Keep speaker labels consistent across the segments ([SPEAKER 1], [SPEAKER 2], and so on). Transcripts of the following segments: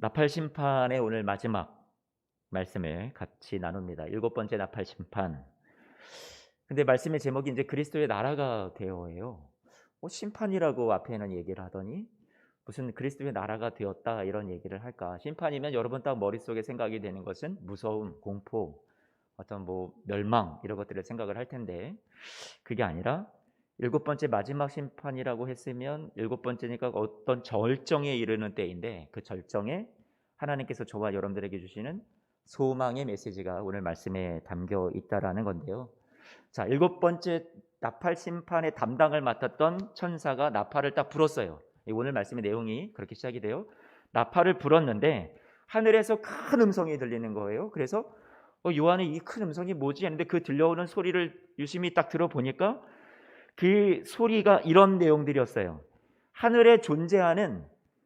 [SPEAKER 1] 나팔 심판의 오늘 마지막 말씀을 같이 나눕니다. 일곱 번째 나팔 심판. 근데 말씀의 제목이 이제 그리스도의 나라가 되어예요. 심판이라고 앞에는 얘기를 하더니 무슨 그리스도의 나라가 되었다 이런 얘기를 할까? 심판이면 여러분 딱 머릿속에 생각이 되는 것은 무서움, 공포, 어떤 멸망 이런 것들을 생각을 할 텐데 그게 아니라 일곱 번째 마지막 심판이라고 했으면 일곱 번째니까 어떤 절정에 이르는 때인데 그 절정에 하나님께서 저와 여러분들에게 주시는 소망의 메시지가 오늘 말씀에 담겨 있다라는 건데요. 자, 일곱 번째 나팔 심판의 담당을 맡았던 천사가 나팔을 딱 불었어요. 오늘 말씀의 내용이 그렇게 시작이 돼요. 나팔을 불었는데 하늘에서 큰 음성이 들리는 거예요. 그래서 요한이 이 큰 음성이 뭐지 했는데 그 들려오는 소리를 유심히 딱 들어보니까 그 소리가 이런 내용들이었어요. 하늘에 존재하는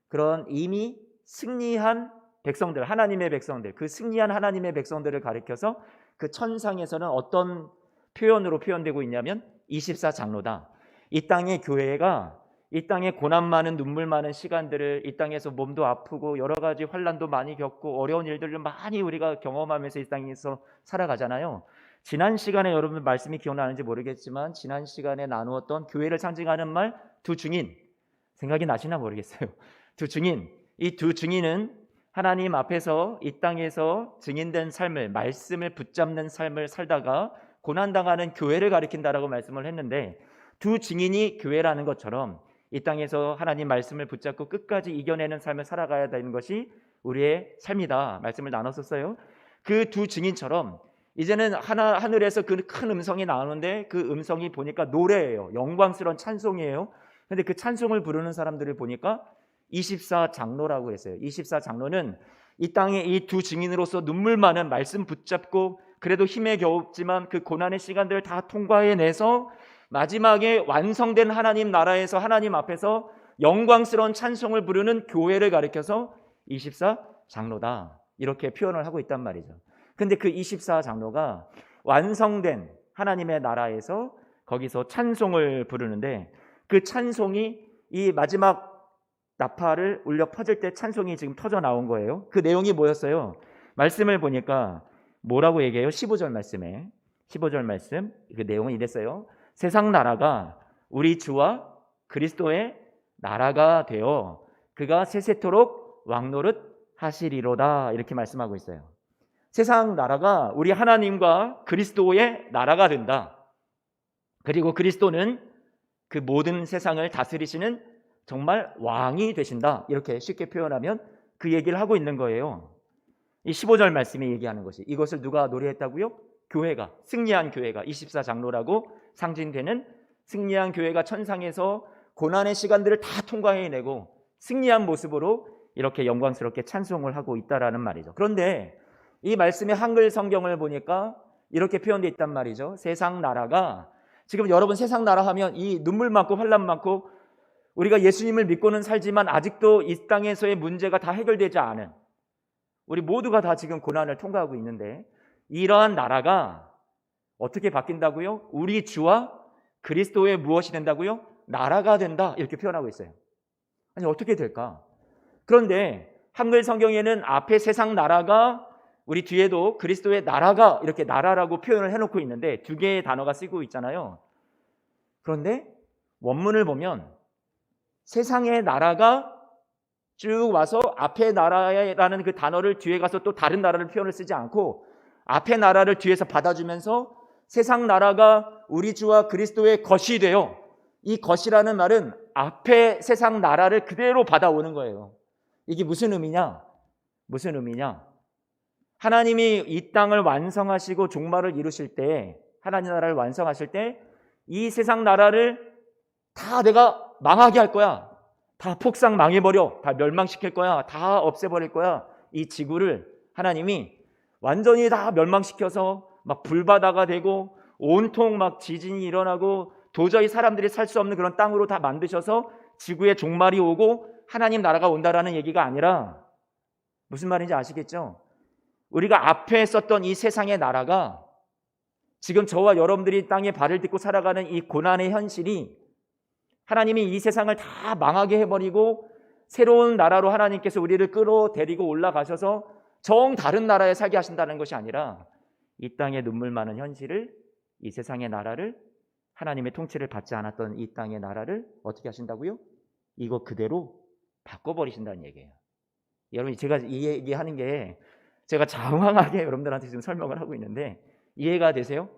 [SPEAKER 1] 그런 이미 승리한 백성들, 하나님의 백성들, 그 승리한 하나님의 백성들을 가리켜서 그 천상에서는 어떤 표현으로 표현되고 있냐면 24장로다. 이 땅의 교회가 이 땅에 고난 많은 눈물 많은 시간들을 이 땅에서 몸도 아프고 여러 가지 환난도 많이 겪고 어려운 일들을 많이 우리가 경험하면서 이 땅에서 살아가잖아요. 지난 시간에 여러분 말씀이 기억나는지 모르겠지만 지난 시간에 나누었던 교회를 상징하는 말 두 증인 생각이 나시나 모르겠어요. 두 증인, 이 두 증인은 하나님 앞에서 이 땅에서 증인된 삶을, 말씀을 붙잡는 삶을 살다가 고난당하는 교회를 가리킨다라고 말씀을 했는데 두 증인이 교회라는 것처럼 이 땅에서 하나님 말씀을 붙잡고 끝까지 이겨내는 삶을 살아가야 되는 것이 우리의 삶이다 말씀을 나눴었어요. 그 두 증인처럼 이제는 하늘에서 그 큰 음성이 나오는데 그 음성이 보니까 노래예요. 영광스러운 찬송이에요. 그런데 그 찬송을 부르는 사람들을 보니까 24장로라고 했어요. 24장로는 이 땅에 이 두 증인으로서 눈물 많은 말씀 붙잡고 그래도 힘에 겨웠지만 그 고난의 시간들을 다 통과해내서 마지막에 완성된 하나님 나라에서 하나님 앞에서 영광스러운 찬송을 부르는 교회를 가리켜서 24장로다 이렇게 표현을 하고 있단 말이죠. 근데 그 24장로가 완성된 하나님의 나라에서 거기서 찬송을 부르는데 그 찬송이 이 마지막 나팔을 울려 퍼질 때 찬송이 지금 터져 나온 거예요. 그 내용이 뭐였어요? 말씀을 보니까 뭐라고 얘기해요? 15절 말씀에 15절 말씀 그 내용은 이랬어요. 세상 나라가 우리 주와 그리스도의 나라가 되어 그가 세세토록 왕노릇 하시리로다 이렇게 말씀하고 있어요. 세상 나라가 우리 하나님과 그리스도의 나라가 된다. 그리고 그리스도는 그 모든 세상을 다스리시는 정말 왕이 되신다. 이렇게 쉽게 표현하면 그 얘기를 하고 있는 거예요. 이 15절 말씀이 얘기하는 것이 이것을 누가 노래했다고요? 교회가, 승리한 교회가 24장로라고 상징되는 승리한 교회가 천상에서 고난의 시간들을 다 통과해내고 승리한 모습으로 이렇게 영광스럽게 찬송을 하고 있다라는 말이죠. 그런데 이 말씀의 한글 성경을 보니까 이렇게 표현되어 있단 말이죠. 세상 나라가 지금 여러분 세상 나라 하면 이 눈물 많고 환난 많고 우리가 예수님을 믿고는 살지만 아직도 이 땅에서의 문제가 다 해결되지 않은 우리 모두가 다 지금 고난을 통과하고 있는데 이러한 나라가 어떻게 바뀐다고요? 우리 주와 그리스도의 무엇이 된다고요? 나라가 된다 이렇게 표현하고 있어요. 아니 어떻게 될까? 그런데 한글 성경에는 앞에 세상 나라가 우리 뒤에도 그리스도의 나라가 이렇게 나라라고 표현을 해놓고 있는데 두 개의 단어가 쓰고 있잖아요. 그런데 원문을 보면 세상의 나라가 쭉 와서 앞에 나라라는 그 단어를 뒤에 가서 또 다른 나라를 표현을 쓰지 않고 앞에 나라를 뒤에서 받아주면서 세상 나라가 우리 주와 그리스도의 것이 되어 이 것이라는 말은 앞에 세상 나라를 그대로 받아오는 거예요. 이게 무슨 의미냐? 무슨 의미냐? 하나님이 이 땅을 완성하시고 종말을 이루실 때 하나님 나라를 완성하실 때 이 세상 나라를 다 내가 망하게 할 거야. 다 폭삭 망해버려. 다 멸망시킬 거야. 다 없애버릴 거야. 이 지구를 하나님이 완전히 다 멸망시켜서 막 불바다가 되고 온통 막 지진이 일어나고 도저히 사람들이 살 수 없는 그런 땅으로 다 만드셔서 지구의 종말이 오고 하나님 나라가 온다라는 얘기가 아니라 무슨 말인지 아시겠죠? 우리가 앞에 썼던 이 세상의 나라가 지금 저와 여러분들이 땅에 발을 딛고 살아가는 이 고난의 현실이 하나님이 이 세상을 다 망하게 해버리고 새로운 나라로 하나님께서 우리를 끌어데리고 올라가셔서 정 다른 나라에 살게 하신다는 것이 아니라 이 땅에 눈물 많은 현실을, 이 세상의 나라를, 하나님의 통치를 받지 않았던 이 땅의 나라를 어떻게 하신다고요? 이거 그대로 바꿔버리신다는 얘기예요. 여러분, 제가 이 얘기하는 게 제가 장황하게 여러분들한테 지금 설명을 하고 있는데 이해가 되세요?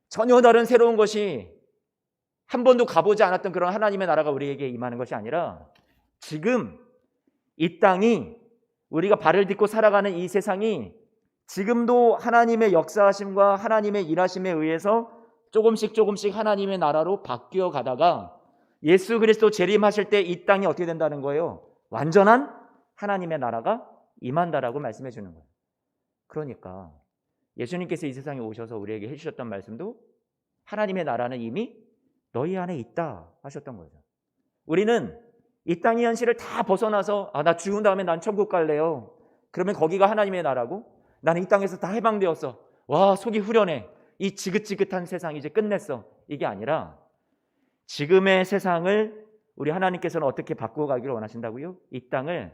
[SPEAKER 1] 전혀 다른 새로운 것이, 한 번도 가보지 않았던 그런 하나님의 나라가 우리에게 임하는 것이 아니라 지금 이 땅이, 우리가 발을 딛고 살아가는 이 세상이 지금도 하나님의 역사하심과 하나님의 일하심에 의해서 조금씩 하나님의 나라로 바뀌어 가다가 예수 그리스도 재림하실 때 이 땅이 어떻게 된다는 거예요? 완전한 하나님의 나라가 임한다라고 말씀해 주는 거예요. 그러니까 예수님께서 이 세상에 오셔서 우리에게 해주셨던 말씀도 하나님의 나라는 이미 너희 안에 있다 하셨던 거죠. 우리는 이 땅의 현실을 다 벗어나서 나 죽은 다음에 난 천국 갈래요. 그러면 거기가 하나님의 나라고 나는 이 땅에서 다 해방되었어. 와, 속이 후련해. 이 지긋지긋한 세상 이제 끝냈어. 이게 아니라 지금의 세상을 우리 하나님께서는 어떻게 바꾸어가기를 원하신다고요? 이 땅의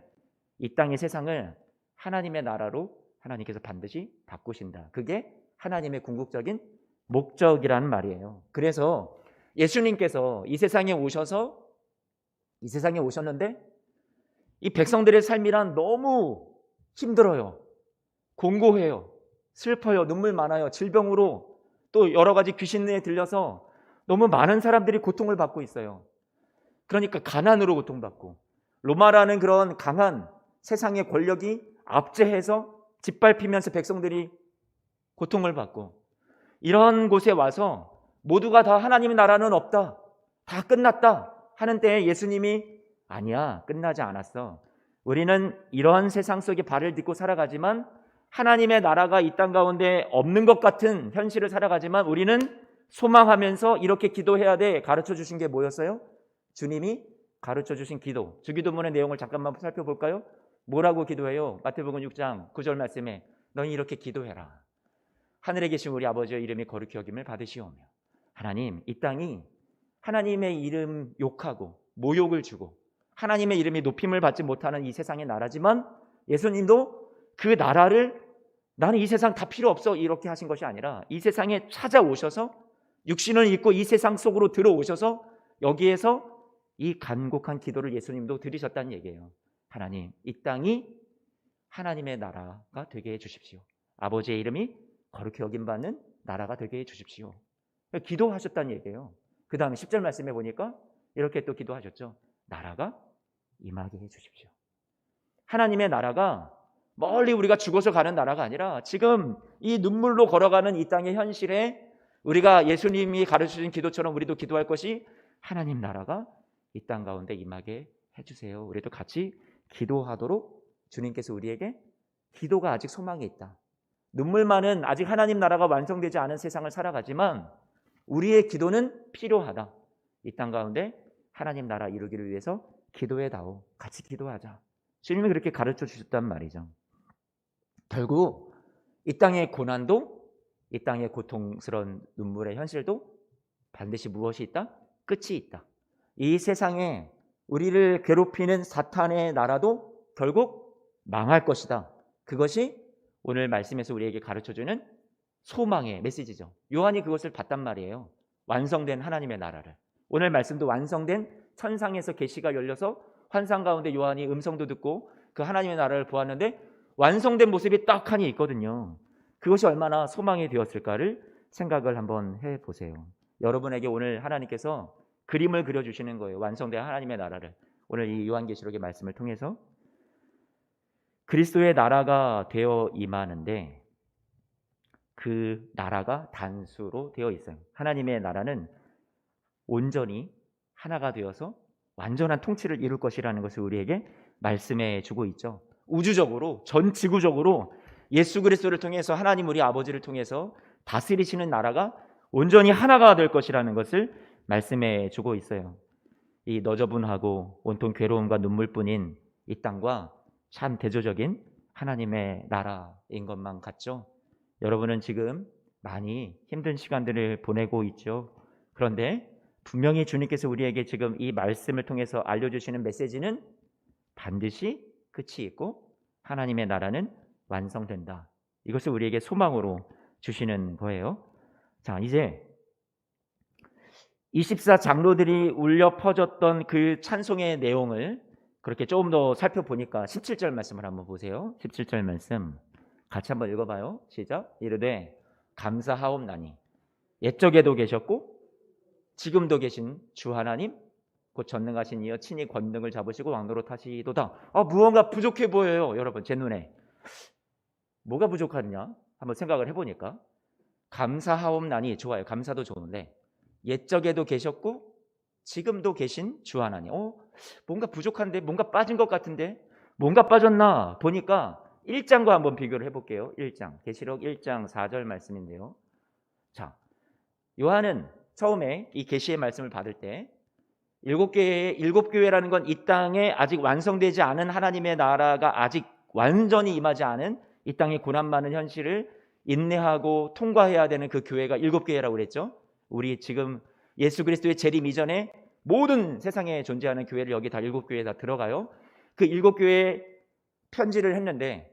[SPEAKER 1] 세상을 하나님의 나라로 하나님께서 반드시 바꾸신다. 그게 하나님의 궁극적인 목적이라는 말이에요. 그래서 예수님께서 이 세상에 오셨는데 이 백성들의 삶이란 너무 힘들어요. 공고해요. 슬퍼요. 눈물 많아요. 질병으로 또 여러 가지 귀신에 들려서 너무 많은 사람들이 고통을 받고 있어요. 그러니까 가난으로 고통받고, 로마라는 그런 강한 세상의 권력이 압제해서 짓밟히면서 백성들이 고통을 받고, 이런 곳에 와서 모두가 다 하나님의 나라는 없다, 다 끝났다 하는 때에 예수님이 아니야, 끝나지 않았어. 우리는 이런 세상 속에 발을 딛고 살아가지만 하나님의 나라가 이 땅 가운데 없는 것 같은 현실을 살아가지만 우리는 소망하면서 이렇게 기도해야 돼 가르쳐 주신 게 뭐였어요? 주님이 가르쳐 주신 기도, 주기도문의 내용을 잠깐만 살펴볼까요? 뭐라고 기도해요? 마태복음 6장 9절 말씀에 너희 이렇게 기도해라. 하늘에 계신 우리 아버지의 이름이 거룩히 여김을 받으시오며, 하나님, 이 땅이 하나님의 이름 욕하고 모욕을 주고 하나님의 이름이 높임을 받지 못하는 이 세상의 나라지만 예수님도 그 나라를 나는 이 세상 다 필요 없어 이렇게 하신 것이 아니라 이 세상에 찾아오셔서 육신을 입고 이 세상 속으로 들어오셔서 여기에서 이 간곡한 기도를 예수님도 드리셨다는 얘기예요. 하나님, 이 땅이 하나님의 나라가 되게 해주십시오. 아버지의 이름이 거룩히 여김받는 나라가 되게 해주십시오. 기도하셨다는 얘기예요. 그 다음에 10절 말씀해 보니까 이렇게 또 기도하셨죠. 나라가 임하게 해주십시오. 하나님의 나라가 멀리 우리가 죽어서 가는 나라가 아니라 지금 이 눈물로 걸어가는 이 땅의 현실에 우리가 예수님이 가르쳐주신 기도처럼 우리도 기도할 것이 하나님 나라가 이 땅 가운데 임하게 해주세요. 우리도 같이 기도하도록 주님께서 우리에게 기도가 아직 소망이 있다. 눈물 많은 아직 하나님 나라가 완성되지 않은 세상을 살아가지만 우리의 기도는 필요하다. 이 땅 가운데 하나님 나라 이루기를 위해서 기도해다오. 같이 기도하자. 주님이 그렇게 가르쳐 주셨단 말이죠. 결국 이 땅의 고난도, 이 땅의 고통스러운 눈물의 현실도 반드시 무엇이 있다? 끝이 있다. 이 세상에 우리를 괴롭히는 사탄의 나라도 결국 망할 것이다. 그것이 오늘 말씀에서 우리에게 가르쳐주는 소망의 메시지죠. 요한이 그것을 봤단 말이에요. 완성된 하나님의 나라를. 오늘 말씀도 완성된 천상에서 계시가 열려서 환상 가운데 요한이 음성도 듣고 그 하나님의 나라를 보았는데 완성된 모습이 딱하니 있거든요. 그것이 얼마나 소망이 되었을까를 생각을 한번 해보세요. 여러분에게 오늘 하나님께서 그림을 그려주시는 거예요. 완성된 하나님의 나라를. 오늘 이 요한계시록의 말씀을 통해서 그리스도의 나라가 되어 임하는데 그 나라가 단수로 되어 있어요. 하나님의 나라는 온전히 하나가 되어서 완전한 통치를 이룰 것이라는 것을 우리에게 말씀해 주고 있죠. 우주적으로, 전 지구적으로 예수 그리스도를 통해서 하나님 우리 아버지를 통해서 다스리시는 나라가 온전히 하나가 될 것이라는 것을 말씀해 주고 있어요. 이 너저분하고 온통 괴로움과 눈물뿐인 이 땅과 참 대조적인 하나님의 나라인 것만 같죠. 여러분은 지금 많이 힘든 시간들을 보내고 있죠. 그런데 분명히 주님께서 우리에게 지금 이 말씀을 통해서 알려주시는 메시지는 반드시 끝이 있고 하나님의 나라는 완성된다. 이것을 우리에게 소망으로 주시는 거예요. 자, 이제 24 장로들이 울려 퍼졌던 그 찬송의 내용을 그렇게 조금 더 살펴보니까 17절 말씀을 한번 보세요. 17절 말씀 같이 한번 읽어봐요. 시작. 이르되 감사하옵나니 옛적에도 계셨고 지금도 계신 주 하나님 곧 전능하신 이여 친히 권능을 잡으시고 왕노릇 하시도다. 무언가 부족해 보여요. 여러분 제 눈에 뭐가 부족하냐 한번 생각을 해보니까 감사하옵나니 좋아요. 감사도 좋은데 옛적에도 계셨고 지금도 계신 주 하나님. 뭔가 부족한데 뭔가 빠진 것 같은데 뭔가 빠졌나 보니까 1장과 한번 비교를 해볼게요. 1장 계시록 1장 4절 말씀인데요. 자, 요한은 처음에 이 계시의 말씀을 받을 때 일곱 교회라는 건 이 땅에 아직 완성되지 않은 하나님의 나라가 아직 완전히 임하지 않은 이 땅의 고난 많은 현실을 인내하고 통과해야 되는 그 교회가 7교회라고 그랬죠. 우리 지금 예수 그리스도의 재림 이전에 모든 세상에 존재하는 교회를 여기 다 7교회에 다 들어가요. 그 7교회에 편지를 했는데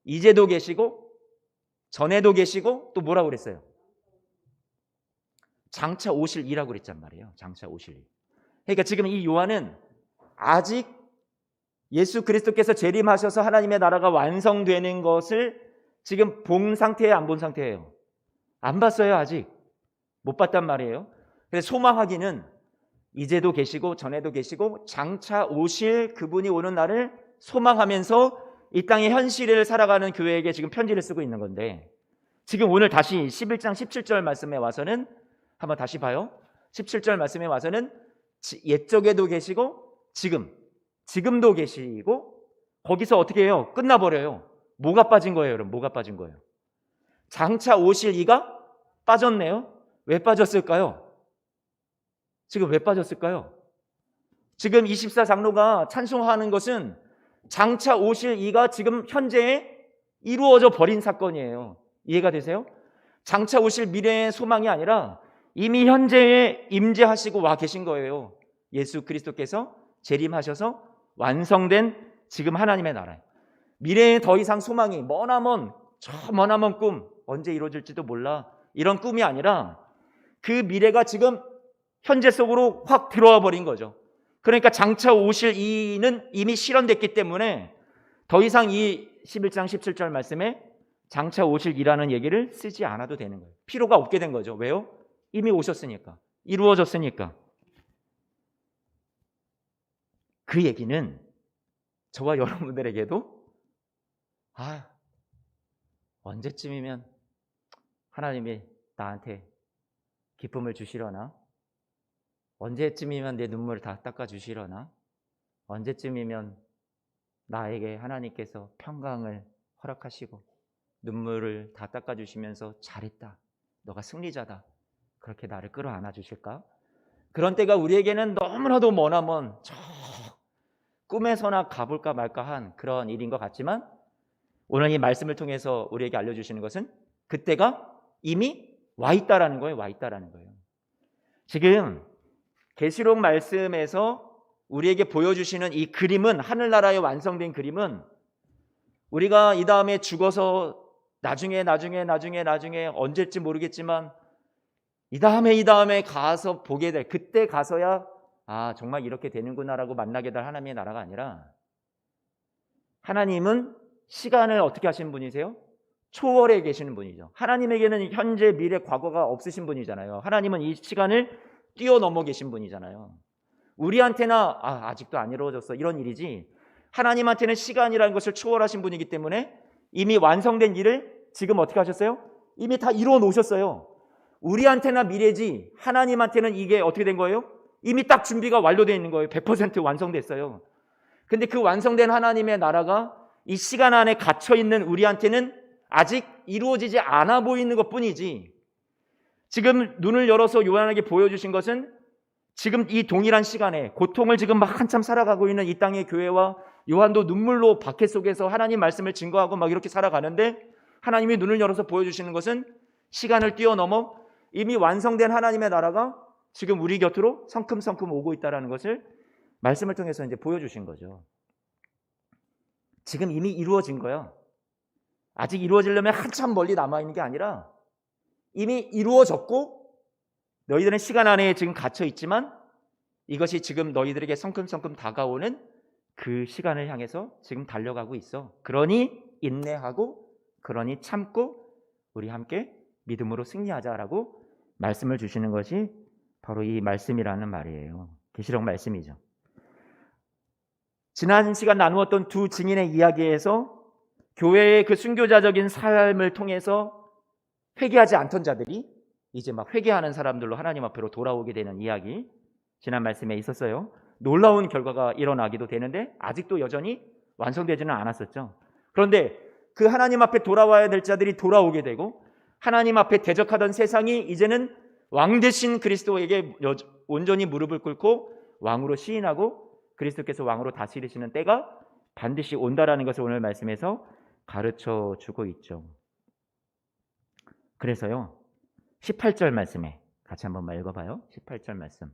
[SPEAKER 1] 이제도 계시고 전에도 계시고 또 뭐라고 그랬어요? 장차 오실 이라고 그랬단 말이에요. 장차 오실 이. 그러니까 지금 이 요한은 아직 예수 그리스도께서 재림하셔서 하나님의 나라가 완성되는 것을 지금 본 상태예요, 안 본 상태예요? 안 봤어요. 아직 못 봤단 말이에요. 그래서 소망하기는 이제도 계시고 전에도 계시고 장차 오실 그분이 오는 날을 소망하면서 이 땅의 현실을 살아가는 교회에게 지금 편지를 쓰고 있는 건데, 지금 오늘 다시 11장 17절 말씀에 와서는 한번 다시 봐요. 17절 말씀에 와서는 옛적에도 계시고 지금도 계시고, 거기서 어떻게 해요? 끝나버려요. 뭐가 빠진 거예요, 여러분? 뭐가 빠진 거예요? 장차 오실 이가 빠졌네요. 왜 빠졌을까요? 지금 왜 빠졌을까요? 지금 24 장로가 찬송하는 것은 장차 오실 이가 지금 현재에 이루어져 버린 사건이에요. 이해가 되세요? 장차 오실 미래의 소망이 아니라 이미 현재에 임재하시고 와 계신 거예요. 예수 그리스도께서 재림하셔서 완성된 지금 하나님의 나라예요. 미래에 더 이상 소망이 머나먼 저 머나먼 꿈, 언제 이루어질지도 몰라, 이런 꿈이 아니라 그 미래가 지금 현재 속으로 확 들어와 버린 거죠. 그러니까 장차 오실 이는 이미 실현됐기 때문에 더 이상 이 11장 17절 말씀에 장차 오실 이라는 얘기를 쓰지 않아도 되는 거예요. 필요가 없게 된 거죠. 왜요? 이미 오셨으니까, 이루어졌으니까. 그 얘기는 저와 여러분들에게도 언제쯤이면 하나님이 나한테 기쁨을 주시려나? 언제쯤이면 내 눈물을 다 닦아주시려나? 언제쯤이면 나에게 하나님께서 평강을 허락하시고 눈물을 다 닦아주시면서 잘했다, 너가 승리자다, 그렇게 나를 끌어안아 주실까? 그런 때가 우리에게는 너무나도 머나먼 저 꿈에서나 가볼까 말까 한 그런 일인 것 같지만, 오늘 이 말씀을 통해서 우리에게 알려주시는 것은 그때가 이미 와 있다라는 거예요. 와 있다라는 거예요. 지금 계시록 말씀에서 우리에게 보여주시는 이 그림은, 하늘나라의 완성된 그림은, 우리가 이 다음에 죽어서 나중에 언제일지 모르겠지만 이 다음에 가서 보게 될, 그때 가서야 정말 이렇게 되는구나라고 만나게 될 하나님의 나라가 아니라, 하나님은 시간을 어떻게 하시는 분이세요? 초월해 계시는 분이죠. 하나님에게는 현재, 미래, 과거가 없으신 분이잖아요. 하나님은 이 시간을 뛰어넘어 계신 분이잖아요. 우리한테나 아직도 안 이루어졌어, 이런 일이지, 하나님한테는 시간이라는 것을 초월하신 분이기 때문에 이미 완성된 일을 지금 어떻게 하셨어요? 이미 다 이루어 놓으셨어요. 우리한테나 미래지 하나님한테는 이게 어떻게 된 거예요? 이미 딱 준비가 완료되어 있는 거예요. 100% 완성됐어요. 근데 그 완성된 하나님의 나라가 이 시간 안에 갇혀 있는 우리한테는 아직 이루어지지 않아 보이는 것뿐이지, 지금 눈을 열어서 요한에게 보여주신 것은 지금 이 동일한 시간에 고통을 지금 막 한참 살아가고 있는 이 땅의 교회와 요한도 눈물로 박해 속에서 하나님 말씀을 증거하고 막 이렇게 살아가는데, 하나님이 눈을 열어서 보여주시는 것은 시간을 뛰어넘어 이미 완성된 하나님의 나라가 지금 우리 곁으로 성큼성큼 오고 있다는 것을 말씀을 통해서 이제 보여주신 거죠. 지금 이미 이루어진 거야. 아직 이루어지려면 한참 멀리 남아있는 게 아니라 이미 이루어졌고 너희들은 시간 안에 지금 갇혀 있지만 이것이 지금 너희들에게 성큼성큼 다가오는 그 시간을 향해서 지금 달려가고 있어. 그러니 인내하고 그러니 참고 우리 함께 믿음으로 승리하자라고 말씀을 주시는 것이 바로 이 말씀이라는 말이에요. 계시록 말씀이죠. 지난 시간 나누었던 두 증인의 이야기에서 교회의 그 순교자적인 삶을 통해서 회개하지 않던 자들이 이제 막 회개하는 사람들로 하나님 앞으로 돌아오게 되는 이야기, 지난 말씀에 있었어요. 놀라운 결과가 일어나기도 되는데 아직도 여전히 완성되지는 않았었죠. 그런데 그 하나님 앞에 돌아와야 될 자들이 돌아오게 되고 하나님 앞에 대적하던 세상이 이제는 왕 되신 그리스도에게 온전히 무릎을 꿇고 왕으로 시인하고 그리스도께서 왕으로 다스리시는 때가 반드시 온다라는 것을 오늘 말씀에서 가르쳐 주고 있죠. 그래서요 18절 말씀에 같이 한번 읽어봐요. 18절 말씀.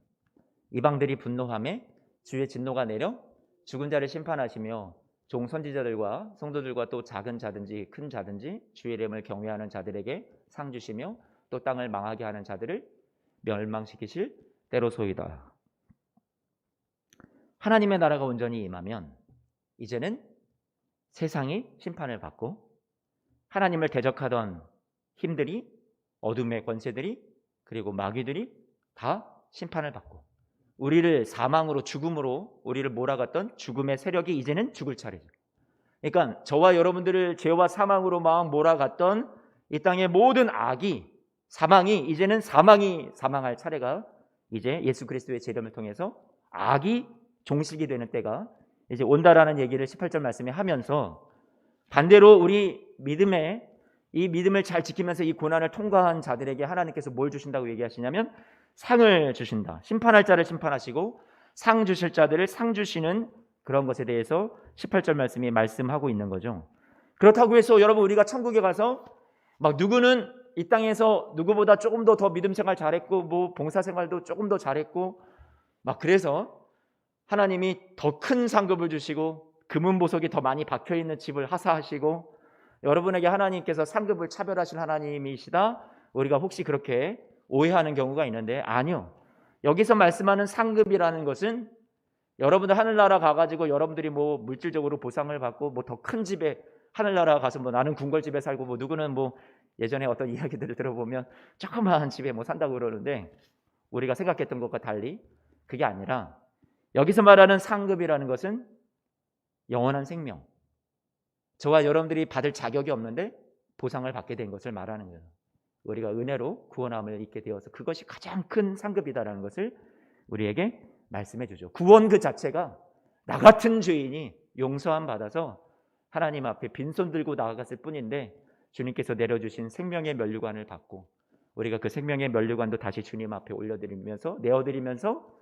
[SPEAKER 1] 이방들이 분노하매 주의 진노가 내려 죽은 자를 심판하시며 종 선지자들과 성도들과 또 작은 자든지 큰 자든지 주의 이름을 경외하는 자들에게 상 주시며 또 땅을 망하게 하는 자들을 멸망시키실 때로소이다. 하나님의 나라가 온전히 임하면 이제는 세상이 심판을 받고 하나님을 대적하던 힘들이, 어둠의 권세들이, 그리고 마귀들이 다 심판을 받고 우리를 사망으로, 죽음으로 우리를 몰아갔던 죽음의 세력이 이제는 죽을 차례죠. 그러니까 저와 여러분들을 죄와 사망으로 막 몰아갔던 이 땅의 모든 악이, 사망이 이제는 사망할 차례가 이제 예수 그리스도의 재림을 통해서 악이 종식이 되는 때가 이제 온다라는 얘기를 18절 말씀에 하면서, 반대로 우리 이 믿음을 잘 지키면서 이 고난을 통과한 자들에게 하나님께서 뭘 주신다고 얘기하시냐면 상을 주신다. 심판할 자를 심판하시고 상 주실 자들을 상 주시는 그런 것에 대해서 18절 말씀이 말씀하고 있는 거죠. 그렇다고 해서 여러분 우리가 천국에 가서 막 누구는 이 땅에서 누구보다 조금 더 믿음 생활 잘했고 뭐 봉사 생활도 조금 더 잘했고 막 그래서 하나님이 더 큰 상급을 주시고 금은 보석이 더 많이 박혀 있는 집을 하사하시고 여러분에게 하나님께서 상급을 차별하실 하나님이시다, 우리가 혹시 그렇게 오해하는 경우가 있는데 아니요. 여기서 말씀하는 상급이라는 것은 여러분들 하늘나라 가가지고 여러분들이 뭐 물질적으로 보상을 받고 뭐 더 큰 집에 하늘나라 가서 뭐 나는 궁궐집에 살고 뭐 누구는 뭐 예전에 어떤 이야기들을 들어보면 조그마한 집에 뭐 산다고 그러는데 우리가 생각했던 것과 달리 그게 아니라 여기서 말하는 상급이라는 것은 영원한 생명, 저와 여러분들이 받을 자격이 없는데 보상을 받게 된 것을 말하는 거예요. 우리가 은혜로 구원함을 입게 되어서 그것이 가장 큰 상급이다라는 것을 우리에게 말씀해 주죠. 구원 그 자체가 나 같은 죄인이 용서함 받아서 하나님 앞에 빈손 들고 나아갔을 뿐인데 주님께서 내려주신 생명의 면류관을 받고 우리가 그 생명의 면류관도 다시 주님 앞에 올려드리면서 내어드리면서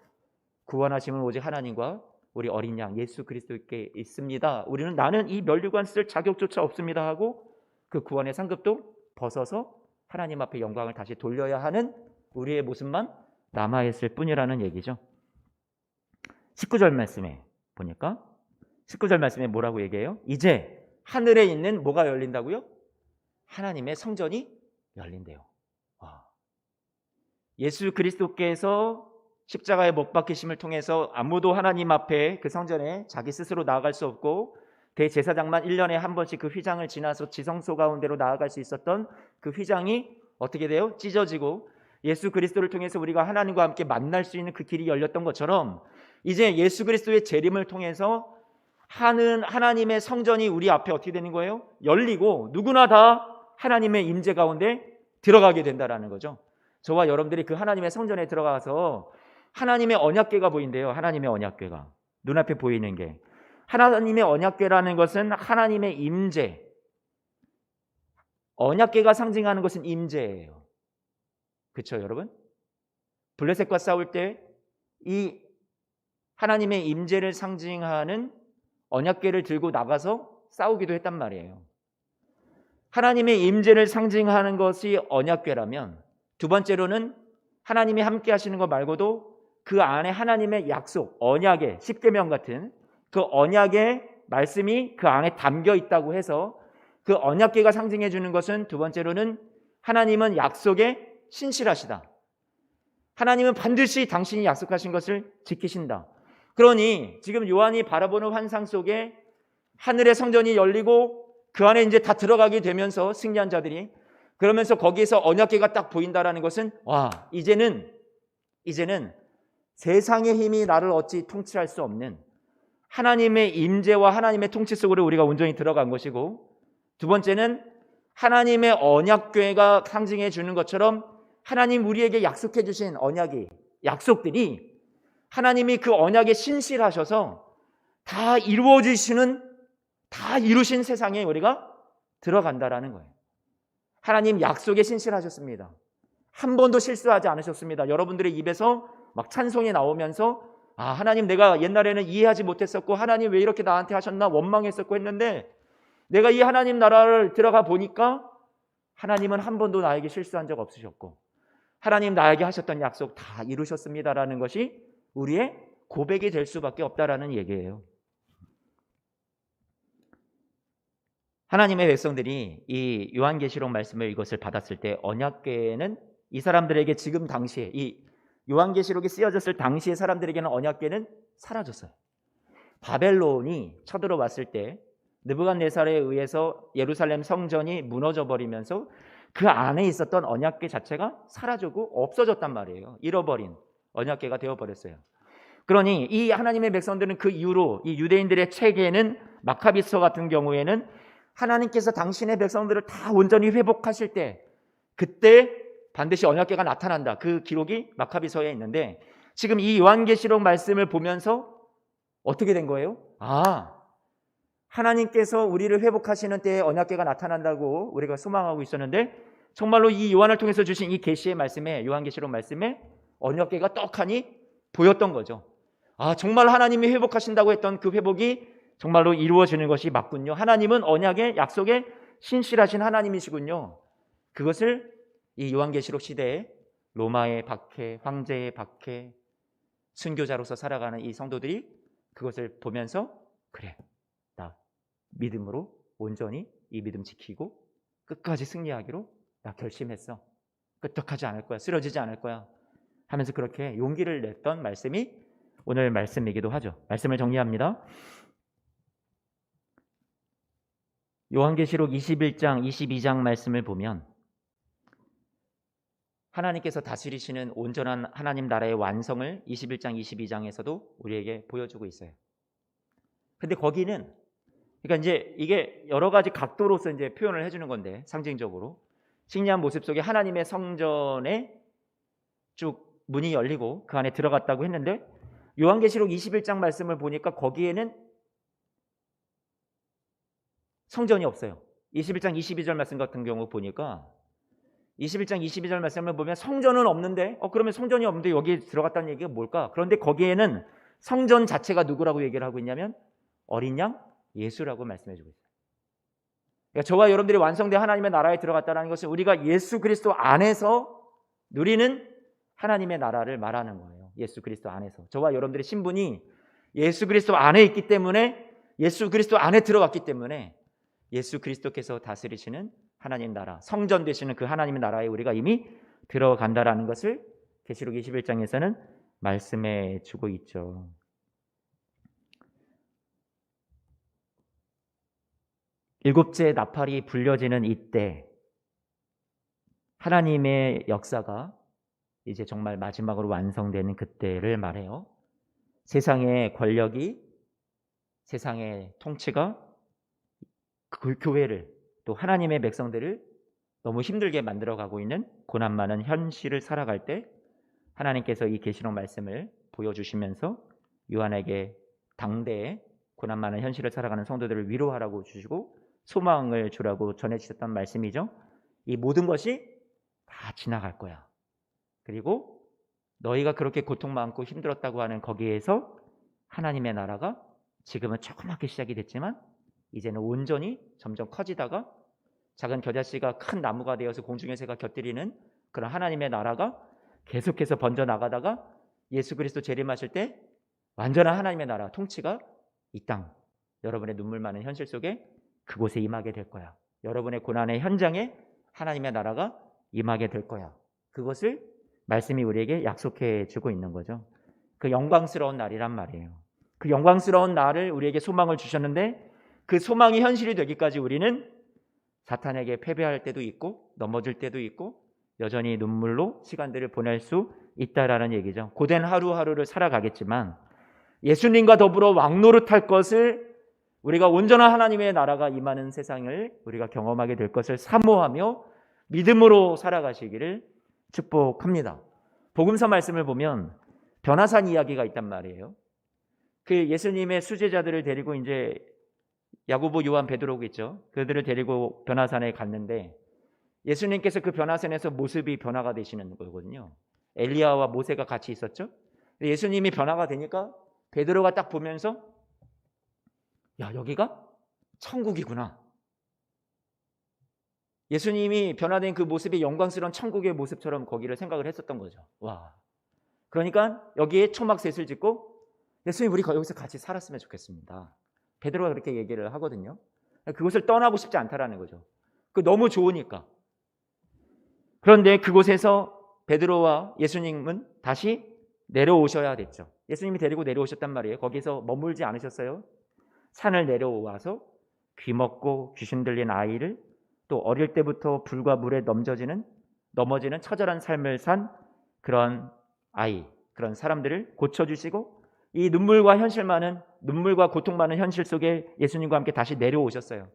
[SPEAKER 1] 구원하심은 오직 하나님과 우리 어린 양 예수 그리스도께 있습니다. 우리는 나는 이 면류관 쓸 자격조차 없습니다 하고 그 구원의 상급도 벗어서 하나님 앞에 영광을 다시 돌려야 하는 우리의 모습만 남아있을 뿐이라는 얘기죠. 19절 말씀에 보니까 19절 말씀에 뭐라고 얘기해요? 이제 하늘에 있는 뭐가 열린다고요? 하나님의 성전이 열린대요. 예수 그리스도께서 십자가에 못 박히심을 통해서 아무도 하나님 앞에 그 성전에 자기 스스로 나아갈 수 없고 대제사장만 1년에 한 번씩 그 휘장을 지나서 지성소 가운데로 나아갈 수 있었던 그 휘장이 어떻게 돼요? 찢어지고 예수 그리스도를 통해서 우리가 하나님과 함께 만날 수 있는 그 길이 열렸던 것처럼 이제 예수 그리스도의 재림을 통해서 하나님의 성전이 우리 앞에 어떻게 되는 거예요? 열리고 누구나 다 하나님의 임재 가운데 들어가게 된다라는 거죠. 저와 여러분들이 그 하나님의 성전에 들어가서 하나님의 언약궤가 보인대요. 하나님의 언약궤가 눈앞에 보이는 게, 하나님의 언약궤라는 것은 하나님의 임재, 언약궤가 상징하는 것은 임재예요. 그렇죠 여러분? 블레셋과 싸울 때 이 하나님의 임재를 상징하는 언약궤를 들고 나가서 싸우기도 했단 말이에요. 하나님의 임재를 상징하는 것이 언약궤라면 두 번째로는 하나님이 함께 하시는 것 말고도 그 안에 하나님의 약속, 언약의 십계명 같은 그 언약의 말씀이 그 안에 담겨 있다고 해서 그 언약궤가 상징해 주는 것은 두 번째로는 하나님은 약속에 신실하시다. 하나님은 반드시 당신이 약속하신 것을 지키신다. 그러니 지금 요한이 바라보는 환상 속에 하늘의 성전이 열리고 그 안에 이제 다 들어가게 되면서 승리한 자들이 그러면서 거기에서 언약궤가 딱 보인다라는 것은 와, 이제는 세상의 힘이 나를 어찌 통치할 수 없는 하나님의 임재와 하나님의 통치 속으로 우리가 온전히 들어간 것이고, 두 번째는 하나님의 언약궤가 상징해 주는 것처럼 하나님 우리에게 약속해 주신 언약이 약속들이 하나님이 그 언약에 신실하셔서 다 이루어지시는 다 이루신 세상에 우리가 들어간다라는 거예요. 하나님 약속에 신실하셨습니다. 한 번도 실수하지 않으셨습니다. 여러분들의 입에서 막 찬송이 나오면서 아, 하나님 내가 옛날에는 이해하지 못했었고 하나님 왜 이렇게 나한테 하셨나 원망했었고 했는데 내가 이 하나님 나라를 들어가 보니까 하나님은 한 번도 나에게 실수한 적 없으셨고 하나님 나에게 하셨던 약속 다 이루셨습니다라는 것이 우리의 고백이 될 수밖에 없다라는 얘기예요. 하나님의 백성들이 이 요한계시록 말씀을 이것을 받았을 때 언약궤는 이 사람들에게 지금 당시에 이 요한계시록이 쓰여졌을 당시의 사람들에게는 언약궤는 사라졌어요. 바벨론이 쳐들어왔을 때 느부갓네살에 의해서 예루살렘 성전이 무너져 버리면서 그 안에 있었던 언약궤 자체가 사라지고 없어졌단 말이에요. 잃어버린 언약궤가 되어버렸어요. 그러니 이 하나님의 백성들은 그 이후로 이 유대인들의 책에는 마카비서 같은 경우에는 하나님께서 당신의 백성들을 다 온전히 회복하실 때 그때 반드시 언약궤가 나타난다. 그 기록이 마카비서에 있는데 지금 이 요한계시록 말씀을 보면서 어떻게 된 거예요? 아, 하나님께서 우리를 회복하시는 때에 언약궤가 나타난다고 우리가 소망하고 있었는데 정말로 이 요한을 통해서 주신 이 계시의 말씀에 요한계시록 말씀에 언약궤가 떡하니 보였던 거죠. 아, 정말 하나님이 회복하신다고 했던 그 회복이 정말로 이루어지는 것이 맞군요. 하나님은 언약의 약속에 신실하신 하나님이시군요. 그것을 이 요한계시록 시대에 로마의 박해, 황제의 박해, 순교자로서 살아가는 이 성도들이 그것을 보면서 그래, 나 믿음으로 온전히 이 믿음 지키고 끝까지 승리하기로 나 결심했어. 끄떡하지 않을 거야. 쓰러지지 않을 거야. 하면서 그렇게 용기를 냈던 말씀이 오늘 말씀이기도 하죠. 말씀을 정리합니다. 요한계시록 21장, 22장 말씀을 보면 하나님께서 다스리시는 온전한 하나님 나라의 완성을 21장, 22장에서도 우리에게 보여주고 있어요. 근데 거기는 그러니까 이제 이게 여러 가지 각도로서 이제 표현을 해주는 건데 상징적으로 승리한 모습 속에 하나님의 성전에 쭉 문이 열리고 그 안에 들어갔다고 했는데 요한계시록 21장 말씀을 보니까 거기에는 성전이 없어요. 21장 22절 말씀 같은 경우 보니까 21장 22절 말씀을 보면 성전은 없는데 그러면 성전이 없는데 여기 들어갔다는 얘기가 뭘까? 그런데 거기에는 성전 자체가 누구라고 얘기를 하고 있냐면 어린 양 예수라고 말씀해 주고 있어요. 그러니까 저와 여러분들이 완성된 하나님의 나라에 들어갔다는 것은 우리가 예수 그리스도 안에서 누리는 하나님의 나라를 말하는 거예요. 예수 그리스도 안에서 저와 여러분들의 신분이 예수 그리스도 안에 있기 때문에 예수 그리스도 안에 들어갔기 때문에 예수 그리스도께서 다스리시는 하나님 나라, 성전 되시는 그 하나님의 나라에 우리가 이미 들어간다라는 것을 계시록 21장에서는 말씀해 주고 있죠. 일곱째 나팔이 불려지는 이때 하나님의 역사가 이제 정말 마지막으로 완성되는 그때를 말해요. 세상의 권력이 세상의 통치가 그 교회를 또 하나님의 백성들을 너무 힘들게 만들어가고 있는 고난 많은 현실을 살아갈 때 하나님께서 이 계시록 말씀을 보여주시면서 요한에게 당대에 고난 많은 현실을 살아가는 성도들을 위로하라고 주시고 소망을 주라고 전해주셨던 말씀이죠. 이 모든 것이 다 지나갈 거야. 그리고 너희가 그렇게 고통 많고 힘들었다고 하는 거기에서 하나님의 나라가 지금은 조그맣게 시작이 됐지만 이제는 온전히 점점 커지다가 작은 겨자씨가 큰 나무가 되어서 공중의 새가 곁들이는 그런 하나님의 나라가 계속해서 번져나가다가 예수 그리스도 재림하실 때 완전한 하나님의 나라 통치가 이 땅 여러분의 눈물 많은 현실 속에 그곳에 임하게 될 거야. 여러분의 고난의 현장에 하나님의 나라가 임하게 될 거야. 그것을 말씀이 우리에게 약속해 주고 있는 거죠. 그 영광스러운 날이란 말이에요. 그 영광스러운 날을 우리에게 소망을 주셨는데 그 소망이 현실이 되기까지 우리는 사탄에게 패배할 때도 있고 넘어질 때도 있고 여전히 눈물로 시간들을 보낼 수 있다라는 얘기죠. 고된 하루하루를 살아가겠지만 예수님과 더불어 왕노릇할 것을 우리가 온전한 하나님의 나라가 임하는 세상을 우리가 경험하게 될 것을 사모하며 믿음으로 살아가시기를 축복합니다. 복음서 말씀을 보면 변화산 이야기가 있단 말이에요. 그 예수님의 수제자들을 데리고 이제 야고보, 요한, 베드로가 있죠. 그들을 데리고 변화산에 갔는데 예수님께서 그 변화산에서 모습이 변화가 되시는 거거든요. 엘리야와 모세가 같이 있었죠. 예수님이 변화가 되니까 베드로가 딱 보면서 야, 여기가 천국이구나. 예수님이 변화된 그 모습이 영광스러운 천국의 모습처럼 거기를 생각을 했었던 거죠. 와. 그러니까 여기에 초막셋을 짓고 예수님 우리 여기서 같이 살았으면 좋겠습니다. 베드로가 그렇게 얘기를 하거든요. 그곳을 떠나고 싶지 않다라는 거죠. 그 너무 좋으니까. 그런데 그곳에서 베드로와 예수님은 다시 내려오셔야 됐죠. 예수님이 데리고 내려오셨단 말이에요. 거기서 머물지 않으셨어요. 산을 내려와서 귀먹고 귀신 들린 아이를 또 어릴 때부터 불과 물에 넘어지는 처절한 삶을 산 그런 아이, 그런 사람들을 고쳐주시고 이 눈물과 고통 많은 현실 속에 예수님과 함께 다시 내려오셨어요.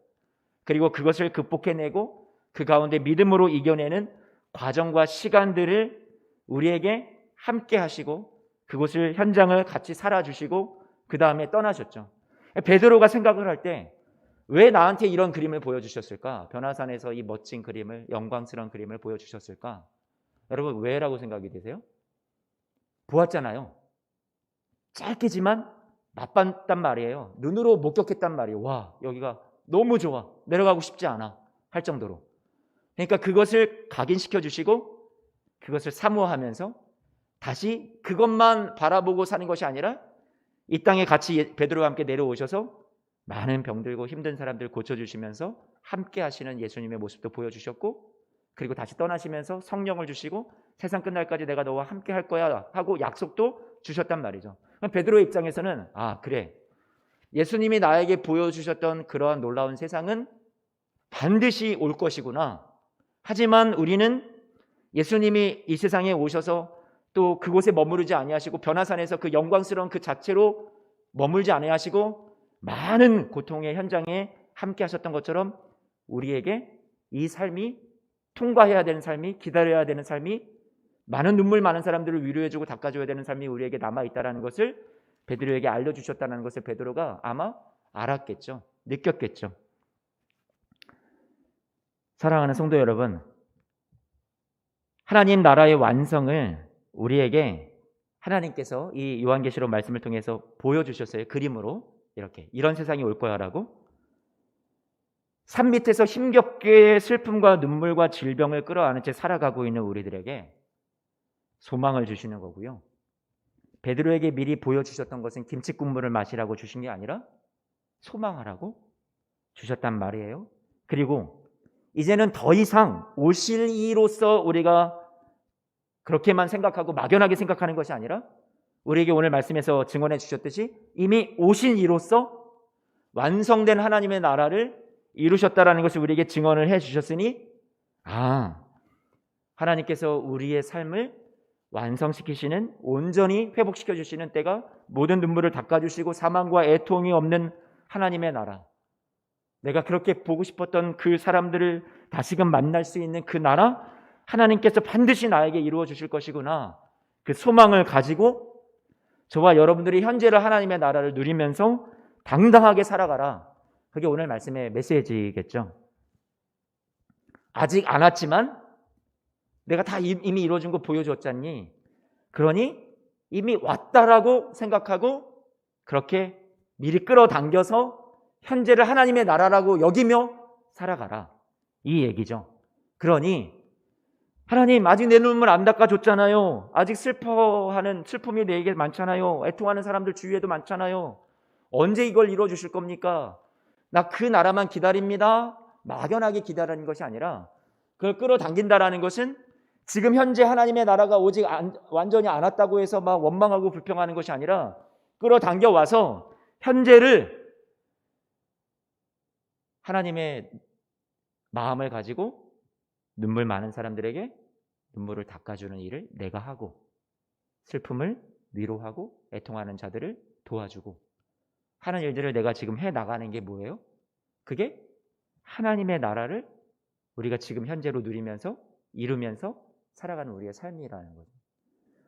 [SPEAKER 1] 그리고 그것을 극복해내고 그 가운데 믿음으로 이겨내는 과정과 시간들을 우리에게 함께 하시고 그곳을 현장을 같이 살아주시고 그 다음에 떠나셨죠. 베드로가 생각을 할 때 왜 나한테 이런 그림을 보여주셨을까? 변화산에서 이 멋진 그림을, 영광스러운 그림을 보여주셨을까? 여러분 왜라고 생각이 되세요? 보았잖아요. 짧게지만 맛봤단 말이에요. 눈으로 목격했단 말이에요. 와, 여기가 너무 좋아. 내려가고 싶지 않아. 할 정도로. 그러니까 그것을 각인시켜 주시고 그것을 사모하면서 다시 그것만 바라보고 사는 것이 아니라 이 땅에 같이 베드로와 함께 내려오셔서 많은 병들고 힘든 사람들 고쳐주시면서 함께 하시는 예수님의 모습도 보여주셨고 그리고 다시 떠나시면서 성령을 주시고 세상 끝날까지 내가 너와 함께 할 거야 하고 약속도 주셨단 말이죠. 베드로의 입장에서는 아 그래 예수님이 나에게 보여주셨던 그러한 놀라운 세상은 반드시 올 것이구나. 하지만 우리는 예수님이 이 세상에 오셔서 또 그곳에 머무르지 아니하시고 변화산에서 그 영광스러운 그 자체로 머물지 아니하시고 많은 고통의 현장에 함께 하셨던 것처럼 우리에게 이 삶이 통과해야 되는 삶이 기다려야 되는 삶이 많은 눈물 많은 사람들을 위로해주고 닦아줘야 되는 삶이 우리에게 남아있다는 것을 베드로에게 알려주셨다는 것을 베드로가 아마 알았겠죠. 느꼈겠죠. 사랑하는 성도 여러분, 하나님 나라의 완성을 우리에게 하나님께서 이 요한계시록 말씀을 통해서 보여주셨어요. 그림으로 이렇게 이런 세상이 올 거야라고. 산 밑에서 힘겹게 슬픔과 눈물과 질병을 끌어안은 채 살아가고 있는 우리들에게 소망을 주시는 거고요. 베드로에게 미리 보여주셨던 것은 김치 국물을 마시라고 주신 게 아니라 소망하라고 주셨단 말이에요. 그리고 이제는 더 이상 오실 이로서 우리가 그렇게만 생각하고 막연하게 생각하는 것이 아니라 우리에게 오늘 말씀에서 증언해 주셨듯이 이미 오신 이로서 완성된 하나님의 나라를 이루셨다라는 것을 우리에게 증언을 해 주셨으니 하나님께서 우리의 삶을 완성시키시는 온전히 회복시켜 주시는 때가 모든 눈물을 닦아주시고 사망과 애통이 없는 하나님의 나라, 내가 그렇게 보고 싶었던 그 사람들을 다시금 만날 수 있는 그 나라 하나님께서 반드시 나에게 이루어 주실 것이구나. 그 소망을 가지고 저와 여러분들이 현재를 하나님의 나라를 누리면서 당당하게 살아가라. 그게 오늘 말씀의 메시지겠죠. 아직 안 왔지만 내가 다 이미 이루어진 거 보여줬잖니. 그러니 이미 왔다라고 생각하고 그렇게 미리 끌어당겨서 현재를 하나님의 나라라고 여기며 살아가라. 이 얘기죠. 그러니 하나님 아직 내 눈물 안 닦아줬잖아요. 아직 슬픔이 내게 많잖아요. 애통하는 사람들 주위에도 많잖아요. 언제 이걸 이루어 주실 겁니까? 나 그 나라만 기다립니다. 막연하게 기다리는 것이 아니라 그걸 끌어당긴다라는 것은 지금 현재 하나님의 나라가 오직 완전히 안 왔다고 해서 막 원망하고 불평하는 것이 아니라 끌어당겨 와서 현재를 하나님의 마음을 가지고 눈물 많은 사람들에게 눈물을 닦아주는 일을 내가 하고 슬픔을 위로하고 애통하는 자들을 도와주고 하는 일들을 내가 지금 해나가는 게 뭐예요? 그게 하나님의 나라를 우리가 지금 현재로 누리면서 이루면서 살아가는 우리의 삶이라는 거죠.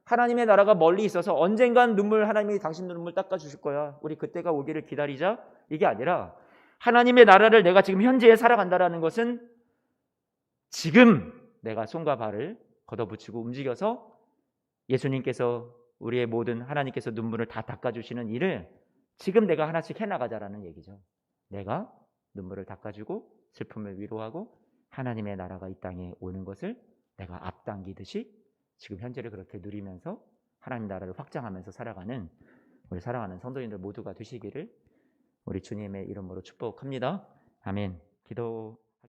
[SPEAKER 1] 하나님의 나라가 멀리 있어서 언젠간 하나님이 당신 눈물 닦아주실 거야. 우리 그때가 오기를 기다리자. 이게 아니라 하나님의 나라를 내가 지금 현재에 살아간다는 것은 지금 내가 손과 발을 걷어붙이고 움직여서 예수님께서 우리의 모든 하나님께서 눈물을 다 닦아주시는 일을 지금 내가 하나씩 해나가자라는 얘기죠. 내가 눈물을 닦아주고 슬픔을 위로하고 하나님의 나라가 이 땅에 오는 것을 내가 앞당기듯이 지금 현재를 그렇게 누리면서 하나님 나라를 확장하면서 살아가는 우리 사랑하는 성도님들 모두가 되시기를 우리 주님의 이름으로 축복합니다. 아멘. 기도